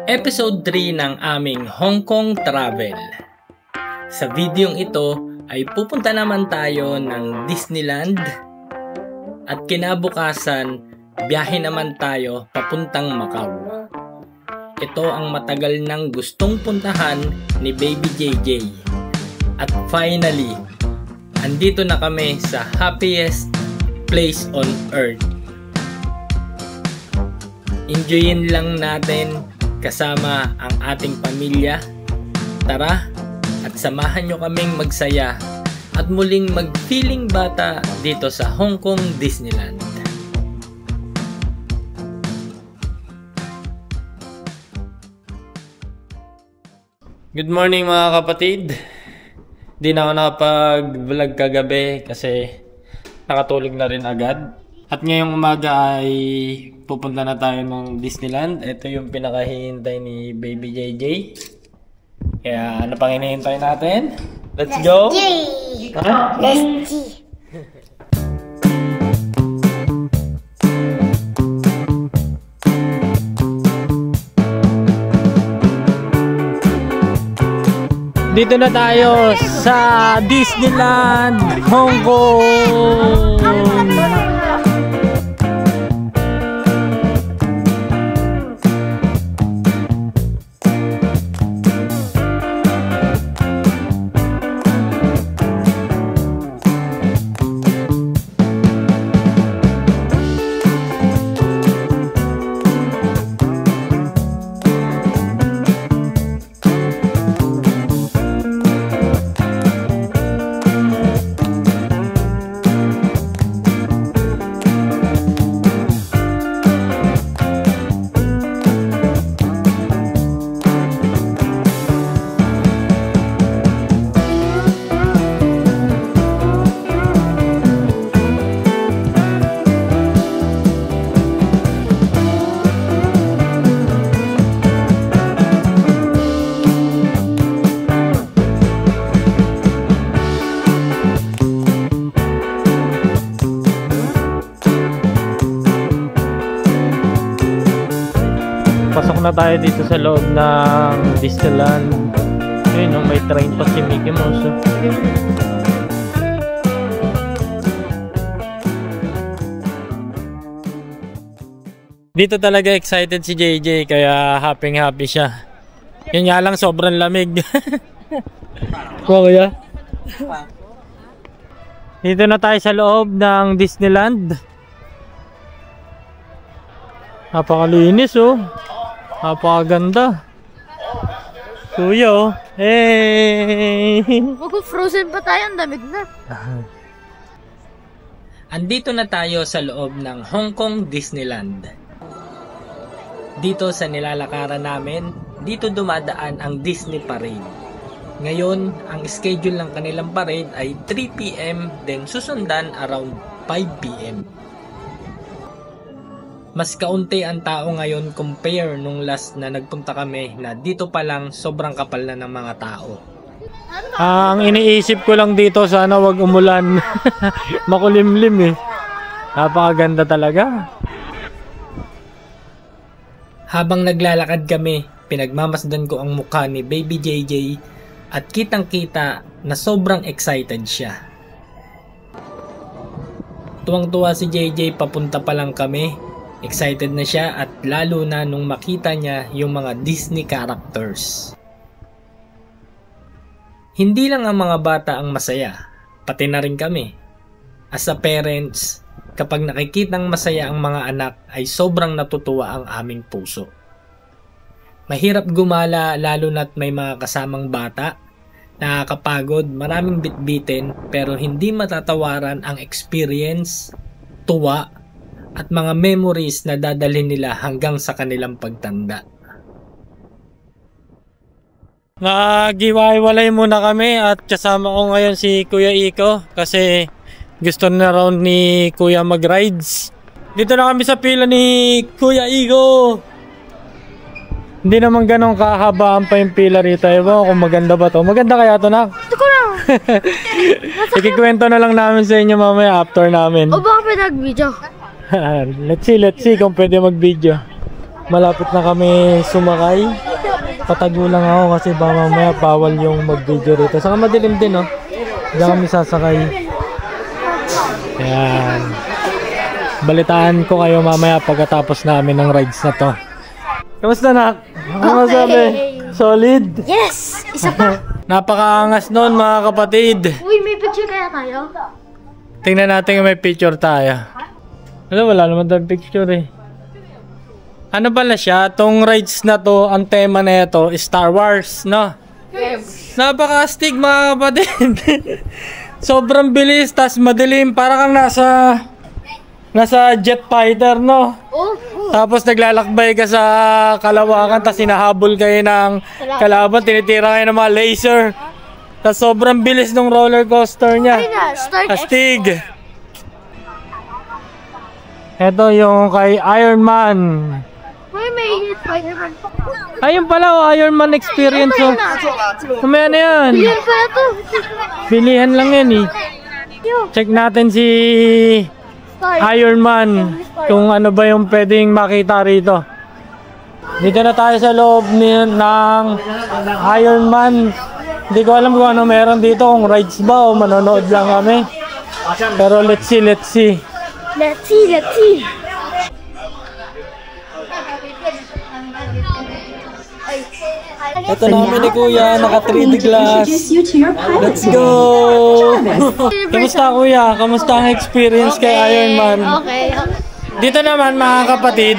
Episode 3 ng aming Hong Kong Travel. Sa videong ito ay pupunta naman tayo ng Disneyland at kinabukasan biyahe naman tayo papuntang Macau. Ito ang matagal nang gustong puntahan ni Baby JJ. At finally, andito na kami sa happiest place on earth. Enjoyin lang natin kasama ang ating pamilya. Tara at samahan nyo kaming magsaya at muling mag-feeling bata dito sa Hong Kong Disneyland. Good morning mga kapatid. Di na ako nakapag-vlog kagabi kasi nakatulog na rin agad. At ngayong umaga ay pupunta na tayo ng Disneyland. Ito yung pinakahihintay ni Baby JJ. Kaya ano pang hinihintay natin? Let's go! Huh? Let's go! Dito na tayo sa Disneyland, Hong Kong! Pasok na tayo dito sa loob ng Disneyland. Ayun, may train pa si Mickey Mouse. Dito talaga excited si JJ kaya happy siya. Yun nga lang sobrang lamig. Kuya. Dito na tayo sa loob ng Disneyland. Napakalinis oh. Napakaganda. Kuya oh. Hey! Mag-frozen pa tayo, ang damig na. Andito na tayo sa loob ng Hong Kong Disneyland. Dito sa nilalakaran namin, dito dumadaan ang Disney Parade. Ngayon, ang schedule ng kanilang parade ay 3 PM, then susundan around 5 PM. Mas kaunti ang tao ngayon compare nung last na nagpunta kami na dito pa lang sobrang kapal na ng mga tao. Ang iniisip ko lang dito sana wag umulan. Makulimlim eh. Napakaganda talaga. Habang naglalakad kami, pinagmamasdan ko ang mukha ni Baby JJ at kitang-kita na sobrang excited siya. Tuwang-tuwa si JJ papunta pa lang kami. Excited na siya at lalo na nung makita niya yung mga Disney characters. Hindi lang ang mga bata ang masaya, pati na rin kami. As a parents, kapag nakikitang masaya ang mga anak ay sobrang natutuwa ang aming puso. Mahirap gumala lalo na't may mga kasamang bata. Nakakapagod, maraming bitbitin pero hindi matatawaran ang experience, tuwa, at mga memories na dadalhin nila hanggang sa kanilang pagtanda. Nagiwalay muna kami at kasama ko ngayon si Kuya Iko kasi gusto na raw ni Kuya mag-rides. Dito na kami sa pila ni Kuya Iko. Hindi naman ganun kahabaan pa yung pila rito. Ewan kung maganda ba to. Maganda kaya to, nak? Ito ko lang. Ikikwento na lang namin sa inyo mamaya after namin. O baka pinag-video? Let's see kung pwede mag-video. Malapit na kami sumakay. Patago lang ako kasi ba mamaya bawal yung mag-video rito. Saka madilim din, no? Diyan kami sasakay. Ayan. Balitaan ko kayo mamaya pagkatapos namin ng rides na to. Kamusta, nak? Ano masabi? Solid? Yes! Isa pa! Napakaangas nun, mga kapatid. Uy, may picture kaya tayo? Tingnan natin kung may picture tayo. Wala naman tayong picture eh. Ano pala siya? Tong rides na to, ang tema na ito, Star Wars, no? Yes. Napaka-astig, mga kapatid. Sobrang bilis, tas madilim. Para kang nasa jet fighter, no? Tapos naglalakbay ka sa kalawakan, tas hinahabol kayo ng kalaban, tinitira kayo ng mga laser. Tas sobrang bilis ng roller coaster niya. Astig. Ito yung kay Iron Man. May Spider-Man. Ayun pala, oh, Iron Man experience. Oh. Kumaya na yan. Bilihan pala to. Bilihan lang yan eh. Check natin si Iron Man. Kung ano ba yung pwedeng makita rito. Dito na tayo sa loob ng Iron Man. Hindi ko alam kung ano meron dito. Kung rides ba o manonood lang kami. Pero let's see. Let's see. Ito namin ni Kuya, naka 3D glass. Let's go! Kamusta Kuya? Kamusta ang experience kay Iron Man? Okay. Dito naman mga kapatid,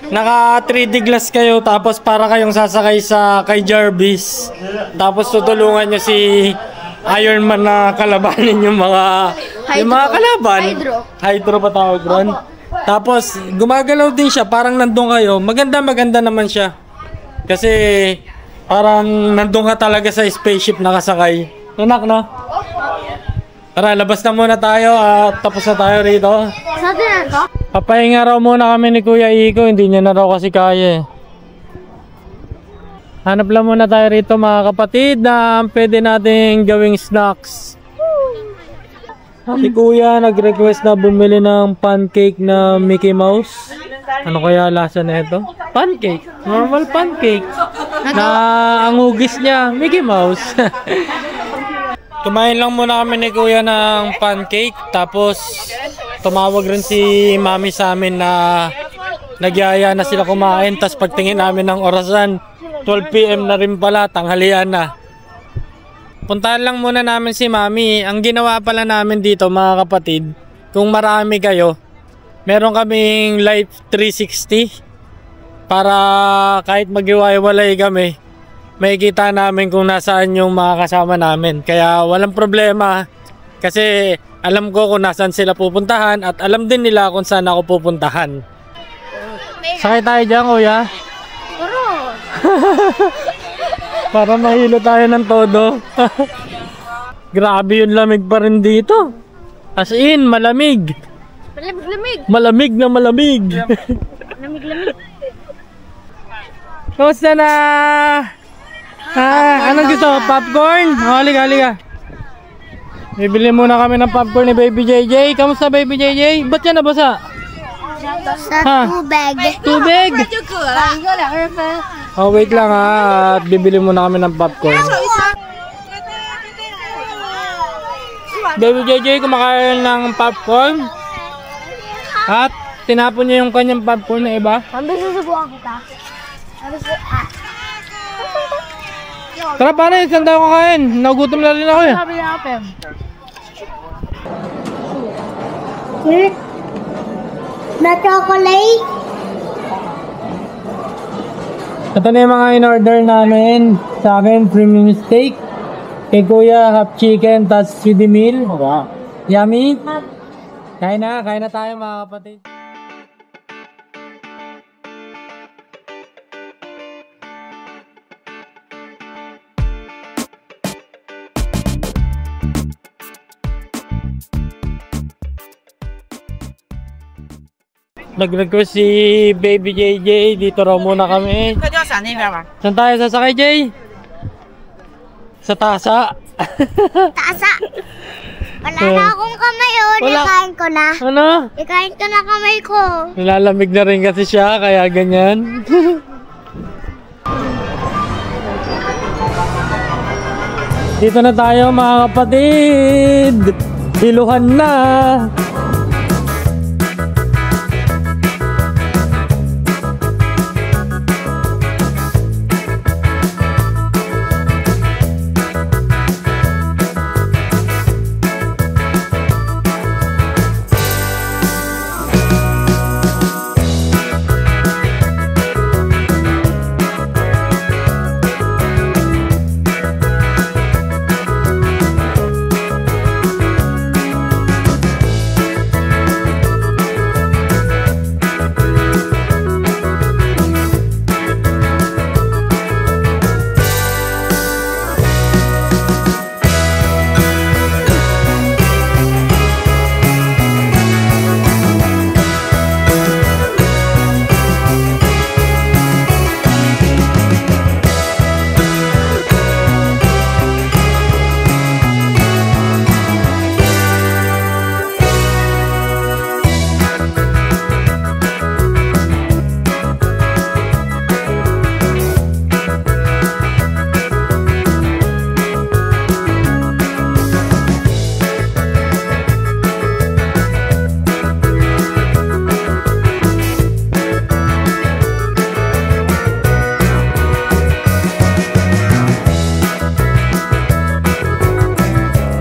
naka 3D glass kayo tapos para kayong sasakay sa kay Jarvis. Tapos tutulungan nyo si Iron Man na kalabanin yung mga kalaban. Hydro pa tawag ron. Tapos gumagalaw din siya, parang nandun kayo. Maganda naman siya. Kasi parang nandun ka talaga sa spaceship nakasakay. Tunak na. Tara, labas na muna tayo at tapos na tayo rito. Saan din ito? Papahinga raw muna kami ni Kuya Iko, hindi niya na raw kasi kaya eh. Hanap lang muna tayo rito mga kapatid na pwede nating gawing snacks. Si Kuya nag-request na bumili ng pancake na Mickey Mouse. Ano kaya lasa na ito? Pancake. Normal pancake. Na ang hugis niya, Mickey Mouse. Kumain lang muna kami ni Kuya ng pancake. Tapos tumawag rin si Mami sa amin na nagyaya na sila kumain. Tapos pagtingin namin ng orasan, 12 PM na rin pala, tanghalian na. Puntahan lang muna namin si Mami. Ang ginawa pala namin dito mga kapatid, kung marami kayo, meron kaming Life 360 para kahit maghiwa-hiwalay kami, makikita namin kung nasaan yung mga kasama namin. Kaya walang problema kasi alam ko kung nasaan sila pupuntahan at alam din nila kung saan ako pupuntahan. Sakay tayo dyan, Kuya. Para mahilo tayo ng todo. Grabe yung lamig pa rin dito. As in, malamig. Malamig na malamig. Lamig. Kamusta na? Anong gusto? Popcorn? Halika. Bibili muna kami ng popcorn ni Baby JJ. Kamusta Baby JJ? Ba't yan nabasa? Tubig? Oh, wait lang ha. At bibili muna kami ng popcorn. Baby JJ kumakain ng popcorn. At tinapon niya yung kanyang popcorn na iba. Susubukan kita. Tara paano, isang tayo kakain. Nagutom na rin ako eh. Na chocolate? Ito na yung mga in-order namin. Sa akin, premium steak. Kay Kuya, half chicken, tas CD meal. Wow. Yummy. Kain na tayo mga kapatid. Nag-request si Baby JJ, dito raw muna kami. Saan tayo sasakay, Jay? Sa tasa. Tasa. Wala na akong kamay, oh. Wala. Ikain ko na. Ano? Ikain ko na kamay ko. Nilalamig na rin kasi siya, kaya ganyan. Dito na tayo mga kapatid. Iluhan na.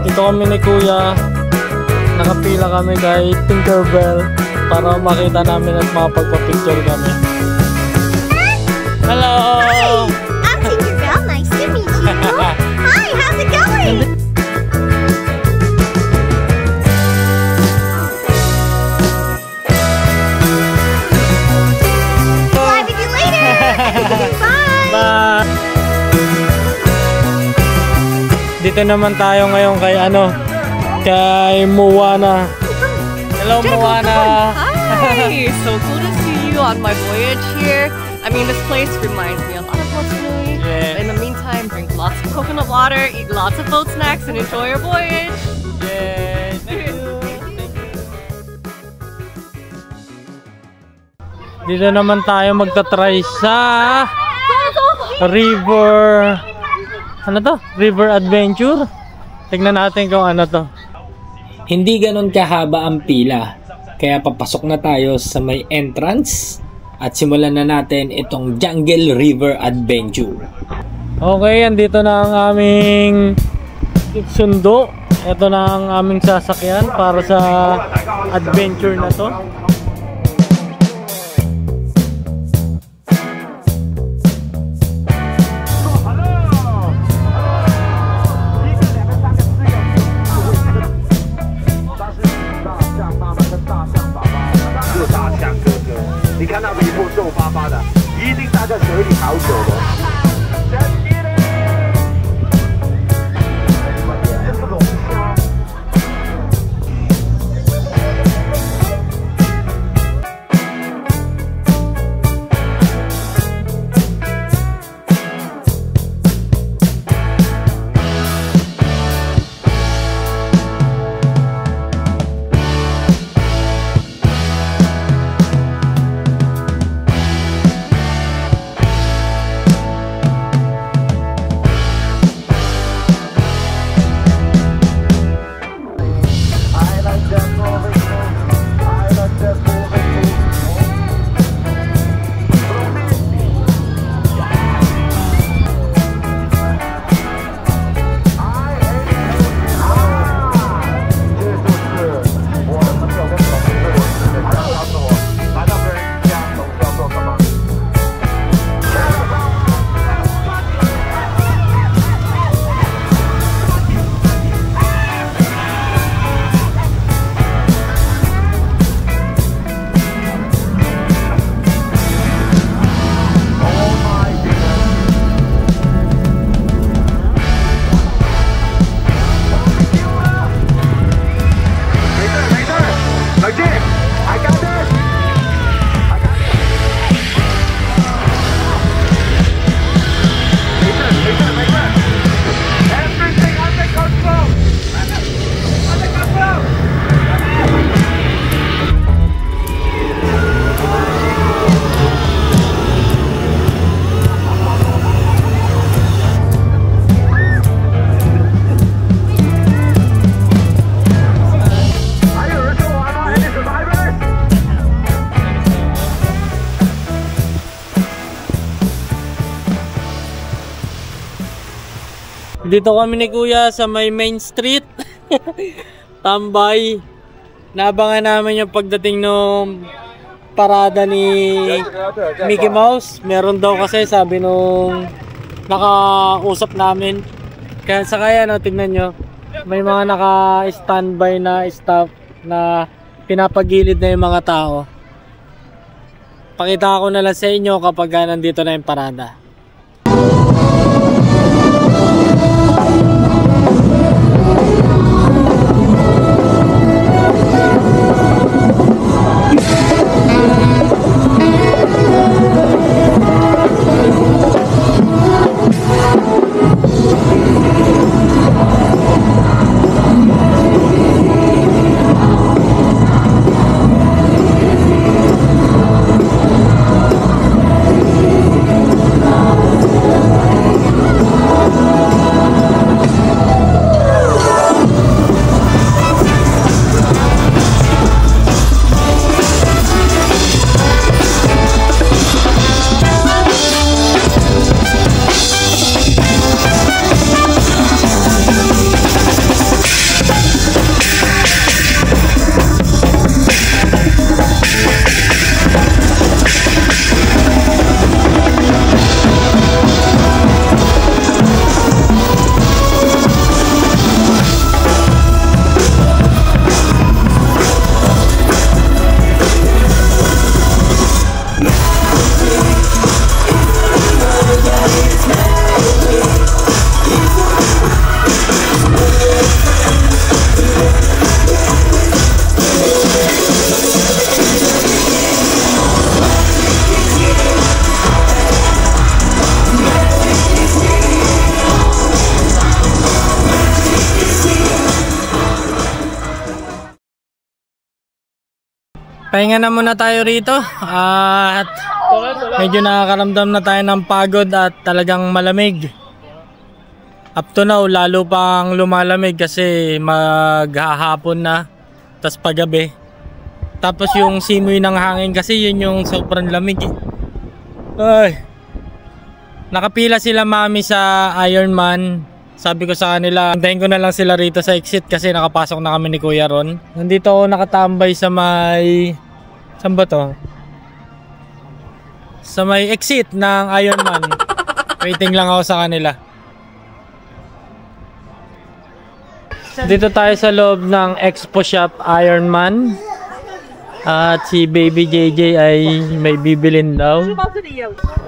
Dito kami ni Kuya, nakapila kami kay Tinkerbell para makita namin at makapagpa-picture kami. Hello! I'm Tinkerbell. Nice to meet you. Hi, how's it going? Bye with you later. Bye. Bye! Dito naman tayo ngayon kay kay Moana. Hello Moana! Hi! So cool to see you on my voyage here. I mean, this place reminds me a lot of What's New. Yeah. In the meantime, drink lots of coconut water, eat lots of boat snacks, and enjoy your voyage. Yes! Thank you! Dito naman tayo magta-try sa river. Ano to? River adventure? Tignan natin kung ano to. Hindi ganon kahaba ang pila. Kaya papasok na tayo sa may entrance at simulan na natin itong Jungle River Adventure. Okay, andito na ang aming sundo. Ito na ang aming sasakyan para sa adventure na to. Dito kami ni Kuya sa may main street. Tambay. Nabangan namin yung pagdating nung parada ni Mickey Mouse. Meron daw kasi sabi nung nakausap namin. Kaya sa kaya no, tignan nyo. May mga naka-standby na staff na pinapagilid na yung mga tao. Pakita ko na lang sa inyo kapag nandito na yung parada. Pahinga na muna tayo rito at medyo nakakaramdam na tayo ng pagod at talagang malamig. Up to now lalo pang lumalamig kasi maghahapon na, tas paggabi. Tapos yung simoy ng hangin kasi yun yung sobrang lamig. Ay. Nakapila sila mami sa Ironman. Sabi ko sa kanila, antayin ko na lang sila rito sa exit kasi nakapasok na kami ni Kuya Ron. Nandito ako nakatambay sa may... Saan ba to? Sa may exit ng Ironman. Waiting lang ako sa kanila. Dito tayo sa loob ng Expo Shop Ironman. At si Baby JJ ay may bibilin daw.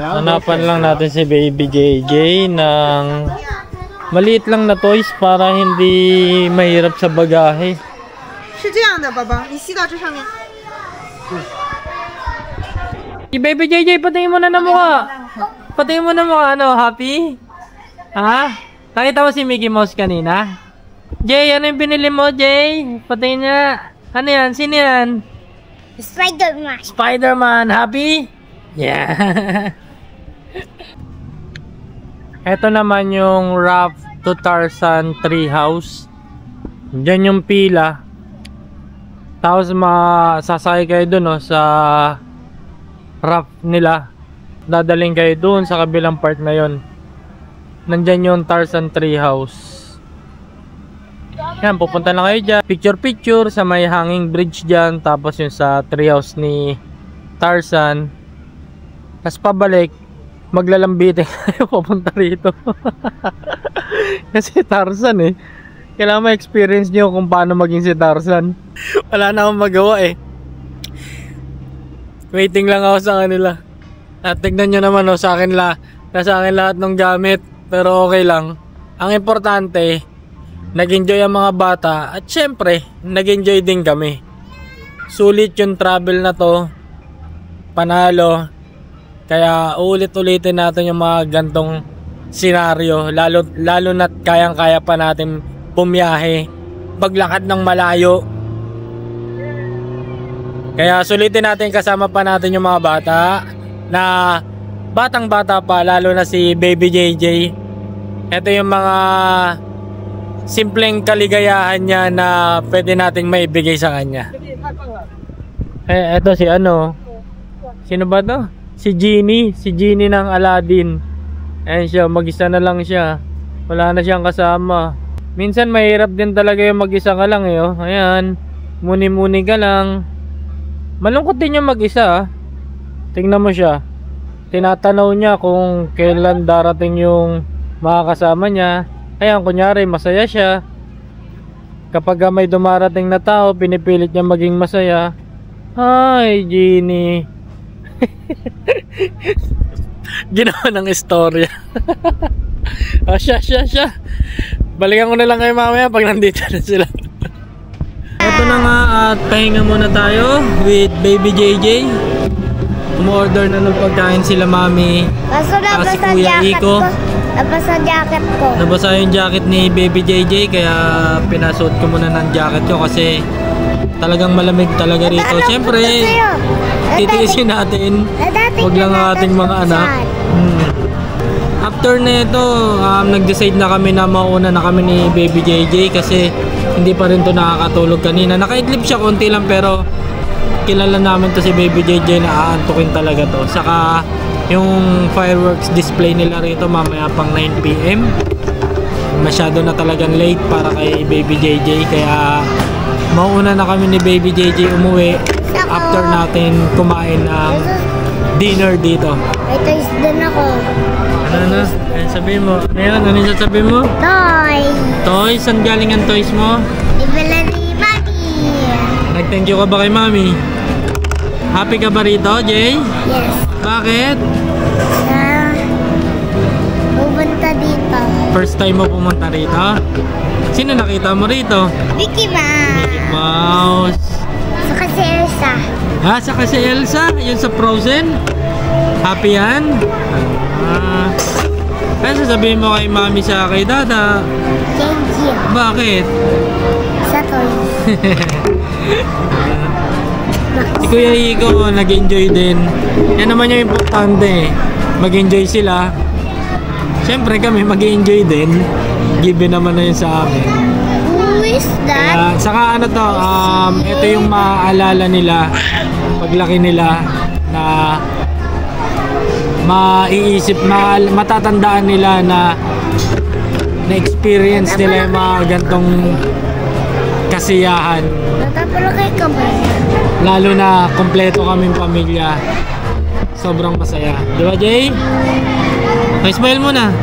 Hanapan lang natin si Baby JJ ng... maliit lang na toys para hindi mahirap sa bagahe. 是这样的，宝宝，你吸到这上面。 Si Baby JJ, patingin mo na ng mukha. Patingin mo na mukha, ano, happy? Ha? Nakita mo si Mickey Mouse kanina? Jay, ano yung binili mo, Jay? Patingin niya. Ano yan? Sino yan? Spider-Man. Spider-Man. Happy? Yeah. Ito naman yung Raft to Tarzan Treehouse. Diyan yung pila. Tapos masasakay kayo dun no, sa raft nila. Dadaling kayo dun sa kabilang part na yon. Nandyan yung Tarzan Treehouse. Yan, pupunta na kayo dyan. Picture sa may hanging bridge dyan. Tapos yung sa treehouse ni Tarzan. Tapos pabalik, maglalambitin kayo papunta rito. Kasi Tarzan eh. Kailangan ma-experience nyo kung paano maging si Tarzan. Wala na akong magawa eh. Waiting lang ako sa kanila. At tignan nyo naman oh, sa akin lahat ng gamit. Pero okay lang. Ang importante, nag-enjoy ang mga bata. At syempre, nag-enjoy din kami. Sulit yung travel na to. Panalo. Kaya ulit-ulitin natin yung mga gantong senaryo. Lalo na't kayang-kaya pa natin bumiyahe, paglakad ng malayo. Kaya sulitin natin, kasama pa natin yung mga bata na batang-bata pa, lalo na si Baby JJ. Ito yung mga simpleng kaligayahan niya na pwede nating maibigay sa kanya. Eto si ano, sino ba to? Si Genie ng Aladdin. Ayan siya, mag-isa na lang siya. Wala na siyang kasama. Minsan mahirap din talaga yung mag-isa ka lang eh. Oh. Ayan, muni-muni ka lang. Malungkot din yung mag-isa. Tingnan mo siya. Tinatanaw niya kung kailan darating yung makakasama niya. Ayan, kunyari masaya siya. Kapag may dumarating na tao, pinipilit niya maging masaya. Hi, Genie. Ginawa ng istorya. Siya. Balikan ko na lang kayo mamaya pag nandito na sila. Ito na nga at pahinga muna tayo with Baby JJ. Umorder na ng pagkain sila mami. Kaso Si Kuya Iko. Nabasa jacket ko. Nabasa yung jacket ni Baby JJ kaya pinasuot ko muna ng jacket ko kasi talagang malamig talaga rito. Siyempre, titiisin natin. Huwag lang ang ating mga anak. After nito, nag-decide na kami na mauna na kami ni Baby JJ kasi hindi pa rin to nakakatulog kanina. Naka-idlip siya konti lang pero kilala namin to si Baby JJ na aantukin talaga to. Saka yung fireworks display nila rito mamaya pang 9 PM. Masyado na talagang late para kay Baby JJ kaya mauna na kami ni Baby JJ umuwi after natin kumain ng dinner dito. May toys din ako. Ano? Ano sabihin mo? Ayan, ano yung sasabihin mo? Toys. Toys? Saan galing ang toys mo? Ibala ni Mami. Nag-thank you ka ba kay Mami? Happy ka ba rito, Jay? Yes. Bakit? Pupunta dito. First time mo pumunta rito? Sino nakita mo rito? Mickey Mouse. Mickey Mouse. Saka si Elsa. Saka si Elsa? Yun sa Frozen? Happy yan? Kaya sasabihin mo kay Mami sa kay Dada. Thank you. Bakit? Sa toys. Si Kuya Iko nag-enjoy din. Yan naman yung importante. Mag-enjoy sila. Siyempre kami mag-enjoy din. Given naman na yun sa amin. Who is that? Saka ano to, ito yung maaalala nila paglaki nila na matatandaan nila na na-experience nila yung mga gantong kasiyahan. Natapalagay ka ba? Lalo na kompleto kaming pamilya. Sobrang masaya. Di ba, Jay? Okay, smile mo na.